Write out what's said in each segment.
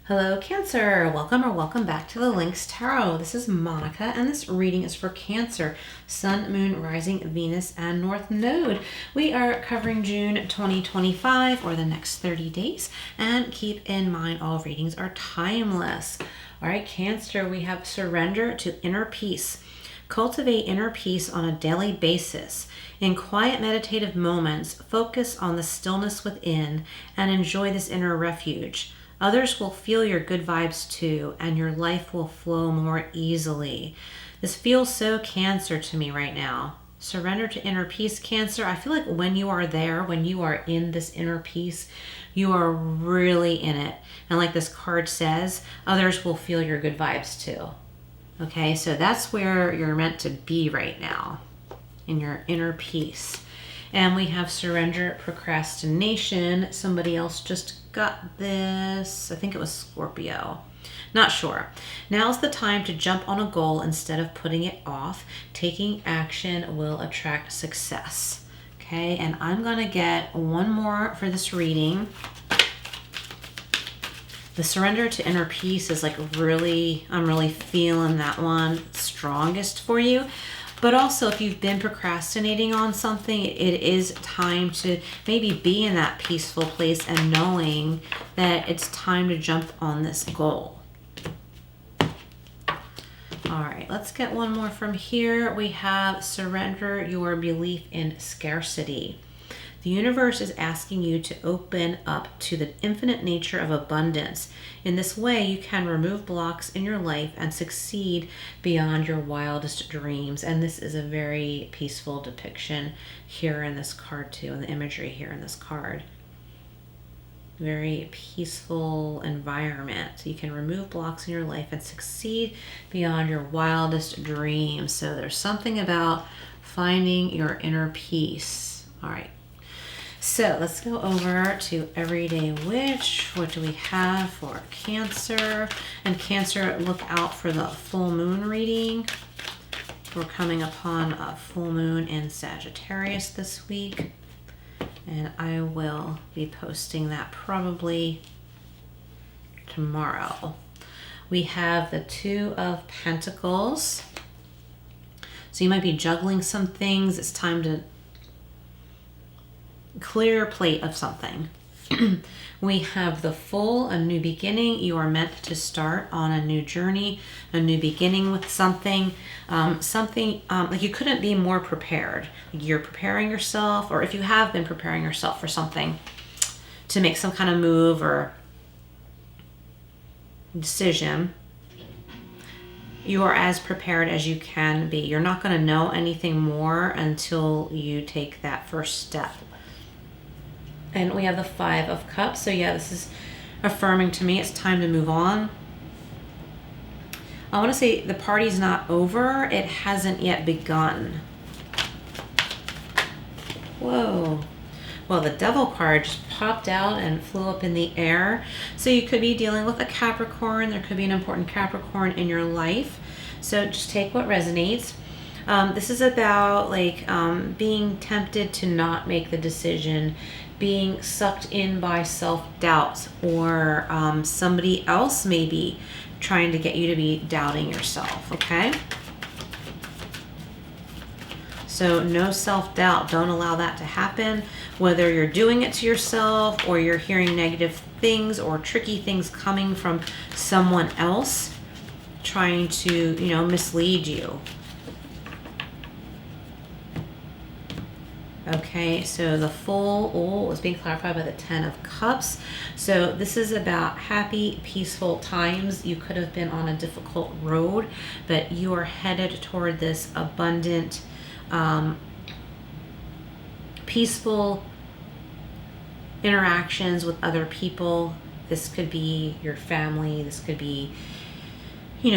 Hello Cancer, welcome or welcome back to the Lynx Tarot. This is Monica and this reading is for Cancer, Sun, Moon, Rising, Venus, and North Node. We are covering June 2025 or the next 30 days, and keep in mind all readings are timeless. All right, Cancer, we have surrender to inner peace. Cultivate inner peace on a daily basis. In quiet meditative moments, focus on the stillness within and enjoy this inner refuge. Others will feel your good vibes too, and your life will flow more easily. This feels so Cancer to me right now. Surrender to inner peace, Cancer. I feel like when you are there, when you are in this inner peace, you are really in it. And like this card says, others will feel your good vibes too. Okay, so that's where you're meant to be right now, in your inner peace. And we have surrender, procrastination. Somebody else just got this. I think it was Scorpio. Not sure. Now's the time to jump on a goal instead of putting it off. Taking action will attract success. Okay, and I'm going to get one more for this reading. The surrender to inner peace is like really, I'm really feeling that one strongest for you. But also, if you've been procrastinating on something, it is time to maybe be in that peaceful place and knowing that it's time to jump on this goal. All right, let's get one more from here. We have surrender your belief in scarcity. The universe is asking you to open up to the infinite nature of abundance. In this way, you can remove blocks in your life and succeed beyond your wildest dreams. And this is a very peaceful depiction here in this card too, and the imagery here in this card. Very peaceful environment. You can remove blocks in your life and succeed beyond your wildest dreams. So there's something about finding your inner peace. All right. So let's go over to Everyday Witch. What do we have for Cancer? And Cancer, look out for the full moon reading. We're coming upon a full moon in Sagittarius this week. And I will be posting that probably tomorrow. We have the Two of Pentacles. So you might be juggling some things. It's time to clear plate of something. We have the Fool, a new beginning. You are meant to start on a new journey, a new beginning with something. Like you couldn't be more prepared. You're preparing yourself, or if you have been preparing yourself for something, to make some kind of move or decision, you are as prepared as you can be. You're not going to know anything more until you take that first step. And we have the Five of Cups. So yeah, this is affirming to me. It's time to move on. I want to say the party's not over. It hasn't yet begun. Whoa. Well, the Devil card just popped out and flew up in the air. So you could be dealing with a Capricorn. There could be an important Capricorn in your life. So just take what resonates. This is about like being tempted to not make the decision, being sucked in by self-doubt, or somebody else maybe trying to get you to be doubting yourself, okay? So no self-doubt. Don't allow that to happen, whether you're doing it to yourself or you're hearing negative things or tricky things coming from someone else trying to, mislead you. Okay, so the Fool is being clarified by the Ten of Cups. So this is about happy, peaceful times. You could have been on a difficult road, but you are headed toward this abundant, peaceful interactions with other people. This could be your family. This could be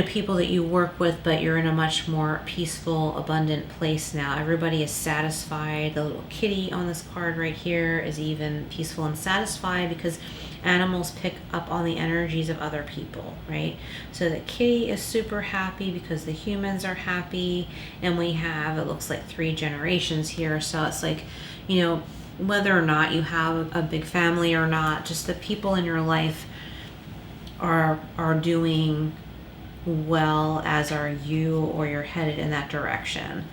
people that you work with, but you're in a much more peaceful, abundant place now. Everybody is satisfied. The little kitty on this card right here is even peaceful and satisfied because animals pick up on the energies of other people, right? So the kitty is super happy because the humans are happy, and we have, it looks like 3 generations here. So it's like, whether or not you have a big family or not, just the people in your life are doing well, as are you, or you're headed in that direction.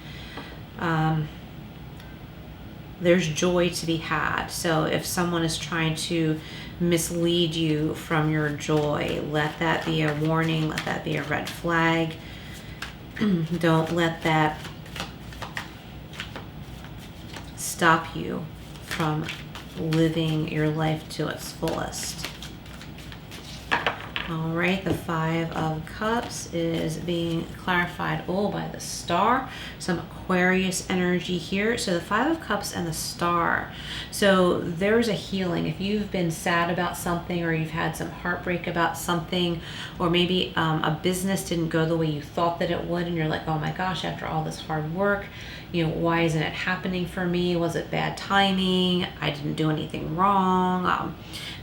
There's joy to be had. So if someone is trying to mislead you from your joy, let that be a warning, let that be a red flag. Don't let that stop you from living your life to its fullest. All right, the Five of Cups is being clarified by the Star. Some Aquarius energy here. So the Five of Cups and the Star. So there's a healing. If you've been sad about something, or you've had some heartbreak about something, or maybe a business didn't go the way you thought that it would, and you're like, oh my gosh, after all this hard work, why isn't it happening for me? Was it bad timing? I didn't do anything wrong.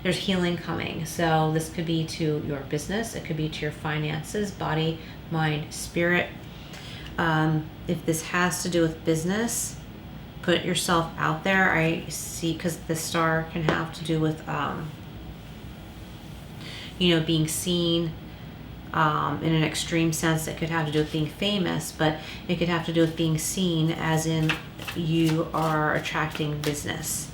There's healing coming. So this could be to your business. It could be to your finances, body, mind, spirit. If this has to do with business, put yourself out there. I see, because the Star can have to do with, being seen. In an extreme sense, it could have to do with being famous, but it could have to do with being seen, as in you are attracting business.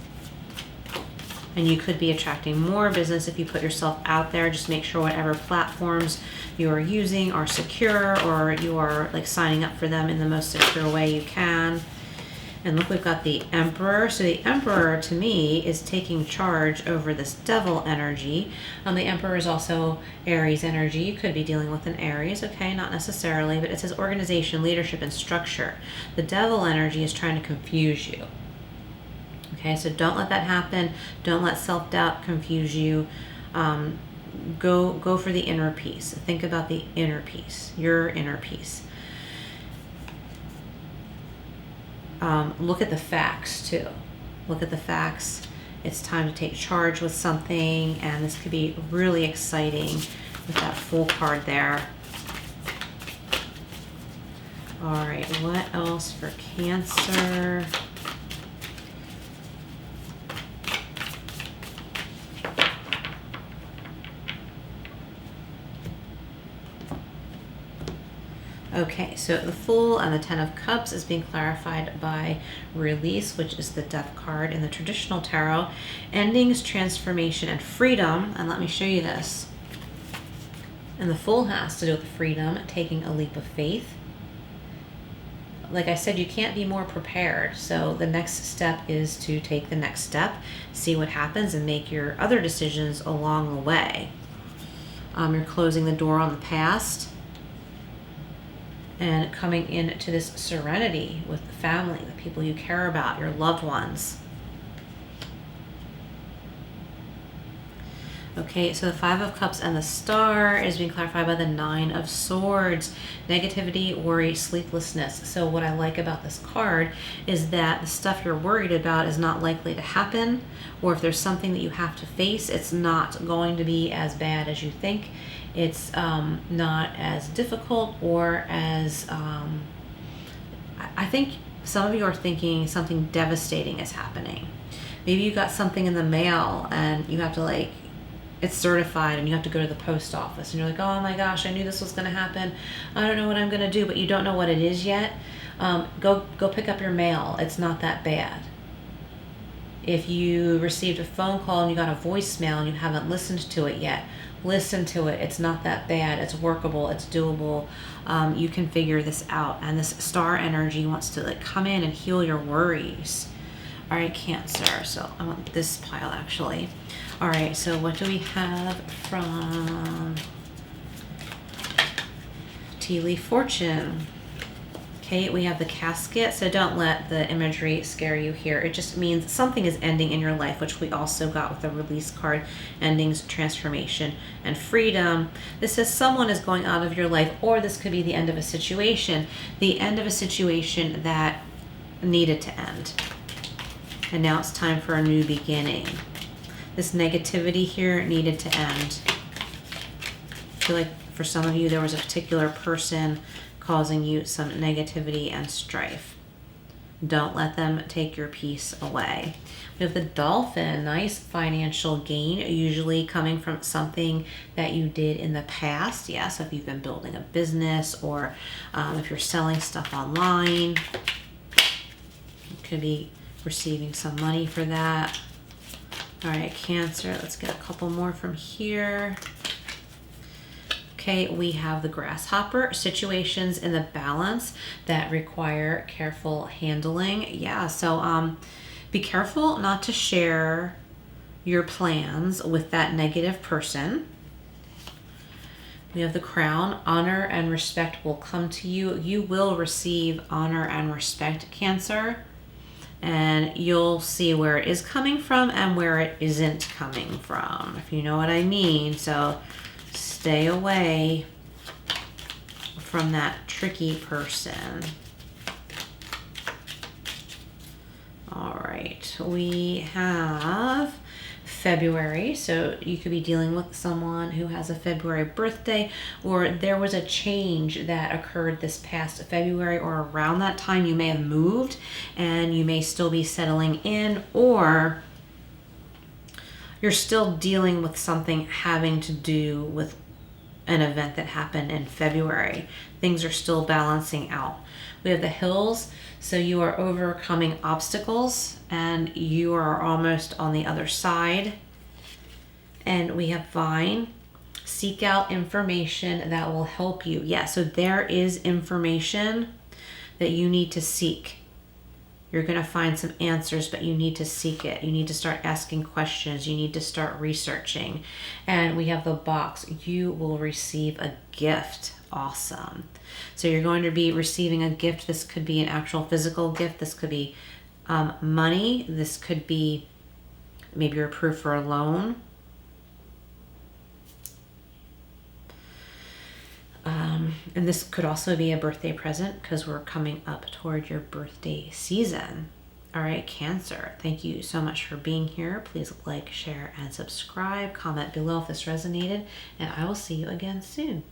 And you could be attracting more business if you put yourself out there. Just make sure whatever platforms you are using are secure, or you are like signing up for them in the most secure way you can. And look, we've got the Emperor. So the Emperor, to me, is taking charge over this Devil energy. The Emperor is also Aries energy. You could be dealing with an Aries, okay? Not necessarily, but it says organization, leadership, and structure. The Devil energy is trying to confuse you. Okay, so don't let that happen. Don't let self-doubt confuse you. Go for the inner peace. Think about the inner peace, your inner peace. Look at the facts too. Look at the facts. It's time to take charge with something, and this could be really exciting with that Fool card there. All right, what else for Cancer? Okay, so the Fool and the Ten of Cups is being clarified by Release, which is the Death card in the traditional tarot. Endings, transformation, and freedom. And let me show you this. And the Fool has to do with freedom, taking a leap of faith. Like I said, you can't be more prepared. So the next step is to take the next step, see what happens, and make your other decisions along the way. You're closing the door on the past, and coming into this serenity with the family, the people you care about, your loved ones. Okay, so the Five of Cups and the Star is being clarified by the Nine of Swords. Negativity, worry, sleeplessness. So what I like about this card is that the stuff you're worried about is not likely to happen, or if there's something that you have to face, it's not going to be as bad as you think. It's not as difficult, or as, I think some of you are thinking something devastating is happening. Maybe you got something in the mail and you have to it's certified, and you have to go to the post office, and you're like, oh my gosh, I knew this was going to happen. I don't know what I'm going to do, but you don't know what it is yet. Go pick up your mail. It's not that bad. If you received a phone call and you got a voicemail and you haven't listened to it yet, listen to it. It's not that bad. It's workable. It's doable. You can figure this out. And this Star energy wants to come in and heal your worries. All right, Cancer. So I want this pile actually. All right, so what do we have from Tea Leaf Fortune? Okay, we have the Casket. So don't let the imagery scare you here. It just means something is ending in your life, which we also got with the Release card. Endings, transformation, and freedom. This says someone is going out of your life, or this could be the end of a situation. The end of a situation that needed to end. And now it's time for a new beginning. This negativity here needed to end. I feel like for some of you, there was a particular person causing you some negativity and strife. Don't let them take your peace away. We have the Dolphin, nice financial gain, usually coming from something that you did in the past. Yeah, so if you've been building a business, or if you're selling stuff online, you could be receiving some money for that. All right, Cancer, let's get a couple more from here. Okay, we have the Grasshopper, situations in the balance that require careful handling. Yeah, so be careful not to share your plans with that negative person. We have the Crown, honor and respect will come to you. You will receive honor and respect, Cancer, and you'll see where it is coming from and where it isn't coming from, if you know what I mean. So stay away from that tricky person. All right, we have February. So you could be dealing with someone who has a February birthday, or there was a change that occurred this past February, or around that time you may have moved and you may still be settling in, or you're still dealing with something having to do with an event that happened in February. Things are still balancing out. We have the Hills, so you are overcoming obstacles and you are almost on the other side. And we have Vine, seek out information that will help you. Yeah, so there is information that you need to seek. You're going to find some answers, but you need to seek it. You need to start asking questions. You need to start researching. And we have the Box. You will receive a gift. Awesome. So you're going to be receiving a gift. This could be an actual physical gift. This could be money. This could be maybe you're approved for a loan. And this could also be a birthday present, because we're coming up toward your birthday season. All right, Cancer, thank you so much for being here. Please like, share, and subscribe. Comment below if this resonated, and I will see you again soon.